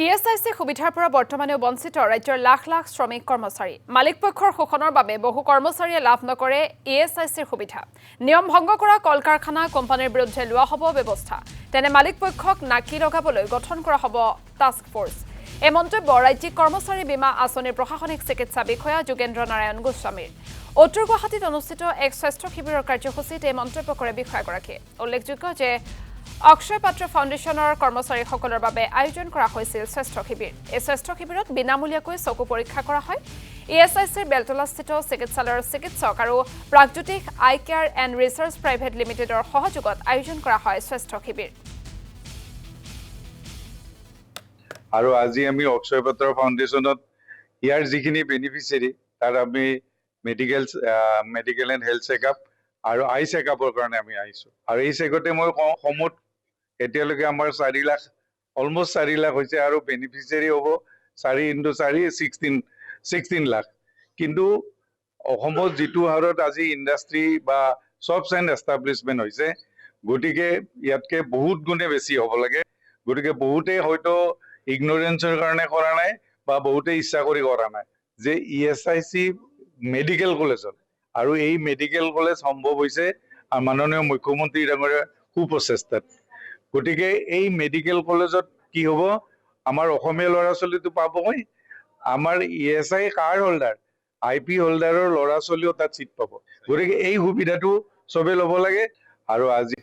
ইএসআইচি সুবিধাৰ পৰা বৰ্তমানেও বঞ্চিত ৰাজ্যৰ লাখ লাখ শ্ৰমিক কৰ্মচাৰী মালিক পক্ষৰ শোষণৰ বাবে বহু কৰ্মচাৰীয়ে লাভ নকৰে ইএসআইচিৰ সুবিধা নিয়ম ভংগ কৰা কল কাৰখানা কোম্পানীৰ বিৰুদ্ধে লোৱা হ'ব ব্যৱস্থা তেনে মালিক পক্ষক নাকি লগাবলৈ গঠন কৰা হ'ব টাস্ক ফোৰ্স এই মন্তব্য ৰাজ্যিক কৰ্মচাৰী বীমা আঁচনিৰ প্ৰশাসনিক চিকিৎসা বিষয়া যোগেন্দ্ৰ নাৰায়ণ গোস্বামীৰ উত্তৰ গুৱাহাটীত অনুষ্ঠিত এক স্বাস্থ্য শিবিৰৰ কাৰ্যসূচীত এই মন্তব্য কৰে বিষয়াগৰাকীয়ে উল্লেখযোগ্য যে অক্ষয় পাত্ৰ ফাউণ্ডেশ্যনৰ কৰ্মচাৰীসকলৰ বাবে আয়োজন কৰা হৈছিল স্বাস্থ্য শিবিৰ এই স্বাস্থ্য শিবিৰত বিনামূলীয়াকৈ চকু পৰীক্ষা কৰা হয় ইএসআইচিৰ বেলতলাস্থিত চিকিৎসালয়ৰ চিকিৎসক আৰু Pragjyotish eye care and research private লিমিটেডৰ সহযোগত আয়োজন কৰা হয় স্বাস্থ্য শিবিৰ আৰু আজি আমি অক্ষয় পাত্ৰ ফাউণ্ডেশ্যনত ইয়াৰ যিখিনি বেনিফিচিয়াৰী তাৰ আমি মেডিকেল এণ্ড হেল্থ চেকআপ আৰু আই চেকআপৰ কাৰণে আমি আহিছো আৰু এই চেকতে মই সমুত এতিয়ালৈকে আমাৰ 4 লাখ অলমোষ্ট 4 লাখ হৈছে আৰু বেনিফিচিয়াৰী হ'ব 4 × 4 16 লাখ কিন্তু অসমত যিটো হাৰত আজি ইণ্ডাষ্ট্ৰী বা চবছ এণ্ড এষ্টাব্লিছমেণ্ট হৈছে গতিকে ইয়াতকে বহুত গুণে বেছি হ'ব লাগে গতিকে বহুতে হয়তো ইগনোৰেন্সৰ কাৰণে কৰা নাই বা বহুতে ইচ্ছা কৰি কৰা নাই যে ইএসআইচি মেডিকেল কলেজত আৰু এই মেডিকেল কলেজ সম্ভৱ হৈছে মাননীয় মুখ্যমন্ত্ৰী ডাঙৰীয়াৰ সুপ্ৰচেষ্টাত গতিকে এই মেডিকেল কলেজত কি হ'ব আমাৰ অসমীয়া ল'ৰা ছোৱালীটো পাবই আমাৰ ইএসআই কাৰ্ড হোল্ডাৰ আইপি হোল্ডাৰৰ ল'ৰা ছোৱালীও তাত চিট পাব গতিকে এই সুবিধাটো চবে ল'ব লাগে আৰু আজি